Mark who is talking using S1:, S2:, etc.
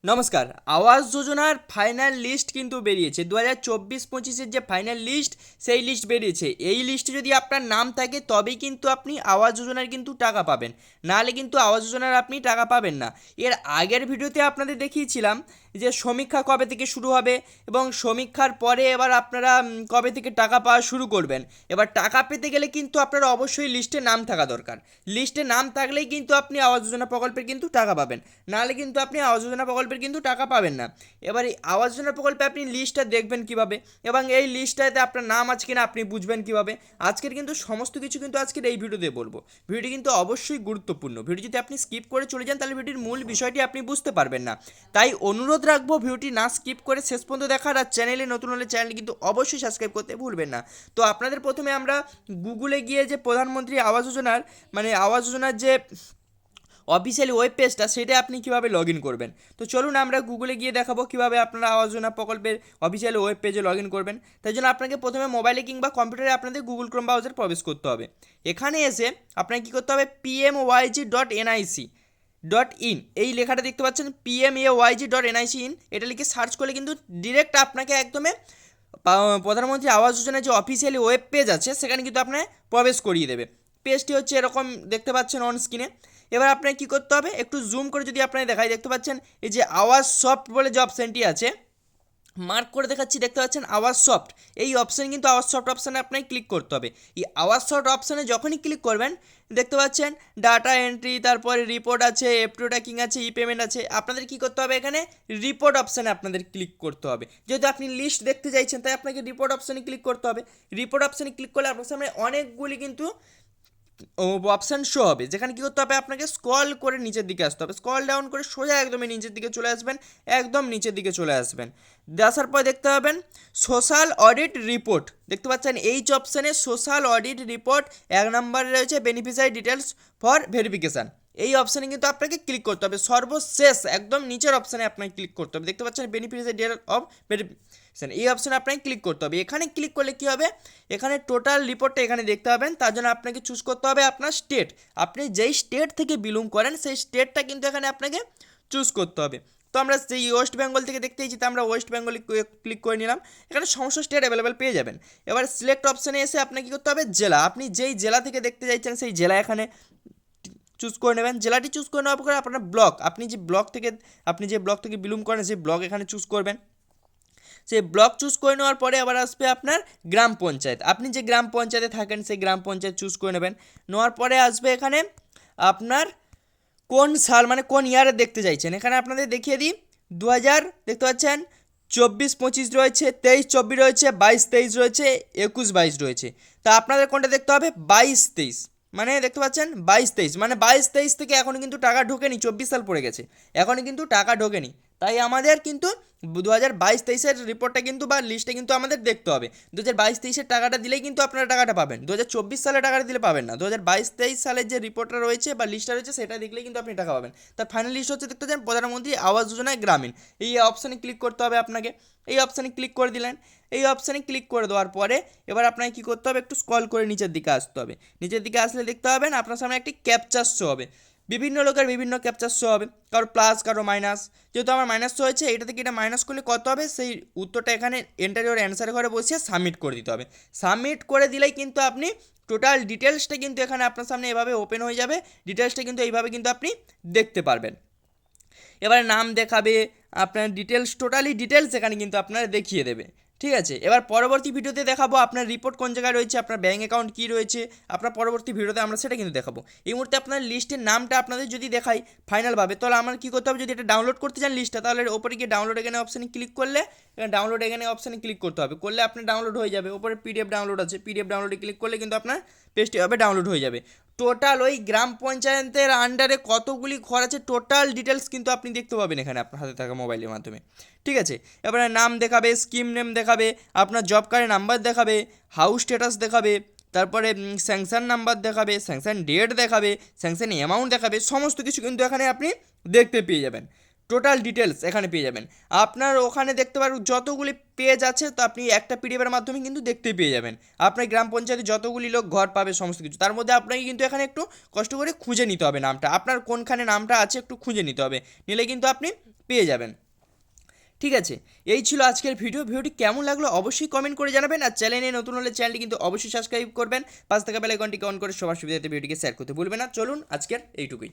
S1: নমস্কার। আবাস যোজনার ফাইনাল লিস্ট কিন্তু বেরিয়েছে। 2024-25-এর যে ফাইনাল লিস্ট, সেই লিস্ট বেরিয়েছে। এই লিস্টে যদি আপনার নাম থাকে তবেই কিন্তু আপনি আবাস যোজনার কিন্তু টাকা পাবেন, নাহলে কিন্তু আবাস যোজনার আপনি টাকা পাবেন না। এর আগের ভিডিওতে আপনাদের দেখিয়েছিলাম যে সমীক্ষা কবে থেকে শুরু হবে এবং সমীক্ষার পরে এবার আপনারা কবে থেকে টাকা পাওয়া শুরু করবেন। এবার টাকা পেতে গেলে কিন্তু আপনার অবশ্যই লিস্টে নাম থাকা দরকার। লিস্টে নাম থাকলেই কিন্তু আপনি আবাস যোজনা প্রকল্পের কিন্তু টাকা পাবেন, নাহলে কিন্তু আপনি আবাস যোজনা প্রকল্পের কিন্তু টাকা পাবেন না। এবার এই আবাস যোজনা প্রকল্পে আপনি লিস্টটা দেখবেন কিভাবে এবং এই লিস্টটাতে আপনার নাম আছে কিনা আপনি বুঝবেন কিভাবে, আজকের কিন্তু সমস্ত কিছু কিন্তু আজকের এই ভিডিওতে বলবো। ভিডিওটি কিন্তু অবশ্যই গুরুত্বপূর্ণ। ভিডিও যদি আপনি স্কিপ করে চলে যান তাহলে ভিডিওর মূল বিষয়টি আপনি বুঝতে পারবেন না। তাই অনুরোধ রাখবো ভিডিওটি না স্কিপ করে শেষ পর্যন্ত দেখার, আর চ্যানেলে নতুন হলে চ্যানেল কিন্তু অবশ্যই সাবস্ক্রাইব করতে ভুলবেন না। তো আপনাদের প্রথমে আমরা গুগলে গিয়ে যে প্রধানমন্ত্রী আবাস যোজনার আবাস যোজনার যে অফিসিয়ালি ওয়েব পেজটা, সেটা আপনি কীভাবে লগ ইন করবেন। তো চলুন আমরা গুগলে গিয়ে দেখাবো কীভাবে আপনারা আবাস যোজনা প্রকল্পের অফিসিয়াল ওয়েব পেজে লগ ইন করবেন। তাই জন্য আপনাকে প্রথমে মোবাইলে কিংবা কম্পিউটারে আপনাদের গুগল ক্রোম ব্রাউজার প্রবেশ করতে হবে। এখানে এসে আপনাকে কী করতে হবে, pmayg.nic.in এই লেখাটা দেখতে পাচ্ছেন, pmayg.nic.in, এটা লিখে সার্চ করলে কিন্তু ডিরেক্ট আপনাকে একদমে প্রধানমন্ত্রী আবাস যোজনার যে অফিসিয়ালি ওয়েব পেজ আছে সেখানে কিন্তু আপনার প্রবেশ করিয়ে দেবে। পেজটি হচ্ছে এরকম দেখতে পাচ্ছেন অন স্ক্রিনে। এবার আপনাকে কী করতে হবে, একটু জুম করে যদি আপনাকে দেখাই, দেখতে পাচ্ছেন এই যে আওয়াজ সফট বলে যে অপশানটি আছে, মার্ক করে দেখাচ্ছি, দেখতে পাচ্ছেন আওয়াজ সফট। এই অপশানে কিন্তু আওয়াজ সফট অপশানে আপনাকে ক্লিক করতে হবে। এই আওয়াজ সফট অপশানে যখনই ক্লিক করবেন দেখতে পাচ্ছেন ডাটা এন্ট্রি, তারপরে রিপোর্ট আছে, এপটো ট্র্যাকিং আছে, ই পেমেন্ট আছে। আপনাদের কী করতে হবে, এখানে রিপোর্ট অপশানে আপনাদের ক্লিক করতে হবে। যেহেতু আপনি লিস্ট দেখতে চাইছেন তাই আপনাকে রিপোর্ট অপশানে ক্লিক করতে হবে। রিপোর্ট অপশানে ক্লিক করলে আপনার সামনে অনেকগুলি কিন্তু অপশান শো হবে, যেখানে কী করতে হবে, আপনাকে স্ক্রল করে নিচের দিকে আসতে হবে। স্ক্রল ডাউন করে সোজা একদমই নিচের দিকে চলে আসবেন, একদম নিচের দিকে চলে আসবেন। আসার পর দেখতে পাবেন সোশ্যাল অডিট রিপোর্ট, দেখতে পাচ্ছেন এইচ অপশানে সোশ্যাল অডিট রিপোর্ট 1 নম্বরে রয়েছে বেনিফিশিয়ারি ডিটেলস ফর ভেরিফিকেশান। এই অপশানে কিন্তু আপনাকে ক্লিক করতে হবে, সর্বশেষ একদম নিচের অপশানে আপনাকে ক্লিক করতে হবে। দেখতে পাচ্ছেন বেনিফিশিয়ারি ডিটেল অফ ভেরিফিকেশান, এই অপশানে আপনাকে ক্লিক করতে হবে। এখানে ক্লিক করলে কী হবে, এখানে টোটাল রিপোর্টটা এখানে দেখতে পাবেন। তার জন্য আপনাকে চুজ করতে হবে আপনার স্টেট, আপনি যেই স্টেট থেকে বিলং করেন সেই স্টেটটা কিন্তু এখানে আপনাকে চুজ করতে হবে। তো আমরা সেই ওয়েস্ট বেঙ্গল থেকে দেখতে চাইছি, তো আমরা ওয়েস্ট বেঙ্গলে ক্লিক করে নিলাম। এখানে সমস্ত স্টেট অ্যাভেলেবেল পেয়ে যাবেন। এবার সিলেক্ট অপশানে এসে আপনাকে কী করতে হবে, জেলা, আপনি যেই জেলা থেকে দেখতে চাইছেন সেই জেলা এখানে চুজ করে নেবেন। জেলাটি চুজ করে নেওয়ার পরে আপনার ব্লক, আপনি যে ব্লক থেকে বিলং করেন সেই ব্লক এখানে চুজ করবেন। সেই ব্লক চুজ করে নেওয়ার পরে আবার আসবে আপনার গ্রাম পঞ্চায়েত, আপনি যে গ্রাম পঞ্চায়েতে থাকেন সেই গ্রাম পঞ্চায়েত চুজ করে নেবেন। নেওয়ার পরে আসবে এখানে আপনার কোন সাল কোন ইয়ারে দেখতে চাইছেন, এখানে আপনাদের দেখিয়ে দিই 2000 দেখতে পাচ্ছেন 24-25 রয়েছে, 23-24 রয়েছে, 22-23 রয়েছে, 21-22 রয়েছে। তা আপনাদের কোনটা দেখতে হবে, 22-23, দেখতে পাচ্ছেন 22-23, 22-23 থেকে এখনও কিন্তু টাকা ঢোকেনি, 24 সাল পড়ে গেছে, এখনও কিন্তু টাকা ঢোকেনি। তাই আমাদের কিন্তু 2022-23-এর রিপোর্টটা কিন্তু বা লিস্টটা কিন্তু আমাদের দেখতে হবে। 2022-23-এর টাকাটা দিলেই কিন্তু আপনারা টাকাটা পাবেন, 2024 সালে টাকাটা দিলে পাবেন না। 2022-23 সালের যে রিপোর্টটা রয়েছে বা লিস্টটা রয়েছে সেটা দেখলেই কিন্তু আপনি টাকা পাবেন। তার ফাইনাল লিস্ট হচ্ছে দেখতে চান প্রধানমন্ত্রী আবাস যোজনা গ্রামীণ, এই অপশানে ক্লিক করতে হবে আপনাকে। এই অপশানে ক্লিক করে দিলেন। এই অপশানে ক্লিক করে দেওয়ার পরে এবার আপনাকে কী করতে হবে, একটু স্ক্রল করে নিচের দিকে আসতে হবে। নিচের দিকে আসলে দেখতে পাবেন আপনার সামনে একটি ক্যাপচার শো হবে, বিভিন্ন লোকের বিভিন্ন ক্যাপচার শো হবে, কারো প্লাস কারো মাইনাস। যেহেতু আমার মাইনাস শো হয়েছে, এটা থেকে এটা মাইনাস করলে কত হবে সেই উত্তরটা এখানে এন্টার ইওর অ্যান্সার ঘরে বসিয়ে সাবমিট করে দিতে হবে। সাবমিট করে দিলেই কিন্তু আপনি টোটাল ডিটেলসটা কিন্তু এখানে আপনার সামনে এভাবে ওপেন হয়ে যাবে। ডিটেলসটা কিন্তু এইভাবে কিন্তু আপনি দেখতে পারবেন। এবারে নাম দেখাবে, আপনার ডিটেলস, টোটালি ডিটেলস এখানে কিন্তু আপনারা দেখিয়ে দেবে। ঠিক আছে, এবার পরবর্তী ভিডিওতে দেখাবো আপনার রিপোর্ট কোন জায়গায় রয়েছে, আপনার ব্যাঙ্ক অ্যাকাউন্ট কী রয়েছে, আপনার পরবর্তী ভিডিওতে আমরা সেটা কিন্তু দেখাবো। এই মুহূর্তে আপনার লিস্টের নামটা আপনাদের যদি দেখাই ফাইনালভাবে, তাহলে আমার কী করতে হবে, যদি এটা ডাউনলোড করতে চান লিস্টটা, তাহলে ওপরে গিয়ে ডাউনলোড এখানে অপশানে ক্লিক করলে, ডাউনলোড এখানে অপশানে ক্লিক করতে হবে, করলে আপনার ডাউনলোড হয়ে যাবে। ওপরে পিডিএফ ডাউনলোড আছে, পিডিএফ ডাউনলোডে ক্লিক করলে কিন্তু আপনার পেজটি হবে ডাউনলোড হয়ে যাবে। টোটাল ওই গ্রাম পঞ্চায়েতের আন্ডারে কতগুলি ঘর আছে টোটাল ডিটেলস কিন্তু আপনি দেখতে পাবেন এখানে আপনার হাতে থাকা মোবাইলের মাধ্যমে। ঠিক আছে, এবারে নাম দেখাবে, স্কিম নেম দেখাবে, আপনার জব কার্ডের নাম্বার দেখাবে, হাউস স্ট্যাটাস দেখাবে, তারপরে স্যাংশন নাম্বার দেখাবে, স্যাংশন ডেট দেখাবে, স্যাংশন অ্যামাউন্ট দেখাবে, সমস্ত কিছু কিন্তু এখানে আপনি দেখতে পেয়ে যাবেন। টোটাল ডিটেলস এখানে পেয়ে যাবেন। আপনার ওখানে দেখতে পারবেন যতগুলি পেজ আছে, তো আপনি একটা পিডিএফের মাধ্যমে কিন্তু দেখতে পেয়ে যাবেন। আপনার গ্রাম পঞ্চায়েতে যতগুলি লোক ঘর পাবে সমস্ত কিছু, তার মধ্যে আপনাকে কিন্তু এখানে একটু কষ্ট করে খুঁজে নিতে হবে নামটা, আপনার কোনখানে নামটা আছে একটু খুঁজে নিতে হবে, নিলে কিন্তু আপনি পেয়ে যাবেন। ঠিক আছে, এই ছিল আজকের ভিডিওটি কেমন লাগলো অবশ্যই কমেন্ট করে জানাবেন। আর চ্যানেলে নতুন হলে চ্যানেলটি কিন্তু অবশ্যই সাবস্ক্রাইব করবেন, পাঁচ থাকা বেল আইকনটিকে অন করে সবার সুবিধাতে ভিডিওটিকে শেয়ার করতে ভুলবেন না। চলুন আজকের এইটুকুই।